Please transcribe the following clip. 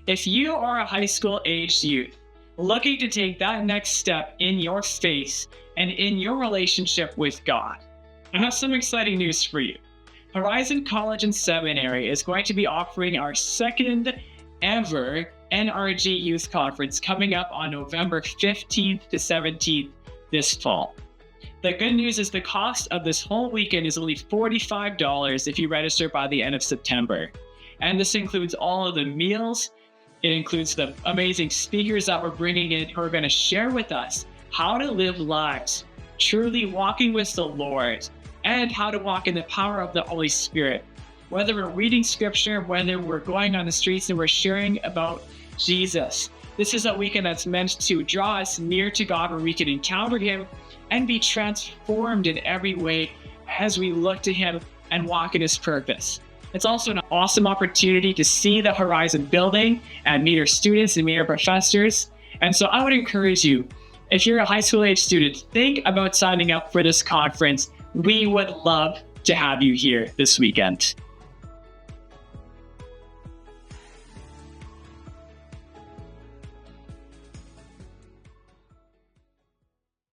If you are a high school aged youth looking to take that next step in your faith and in your relationship with God, I have some exciting news for you. Horizon College and Seminary is going to be offering our second ever NRG Youth Conference coming up on November 15th to 17th this fall. The good news is the cost of this whole weekend is only $45 if you register by the end of September. And this includes all of the meals. It includes the amazing speakers that we're bringing in who are going to share with us how to live lives truly walking with the Lord and how to walk in the power of the Holy Spirit. Whether we're reading scripture, whether we're going on the streets and we're sharing about Jesus, this is a weekend that's meant to draw us near to God where we can encounter Him and be transformed in every way as we look to Him and walk in His purpose. It's also an awesome opportunity to see the Horizon building and meet our students and meet our professors. And so I would encourage you, if you're a high school age student, think about signing up for this conference. We would love to have you here this weekend.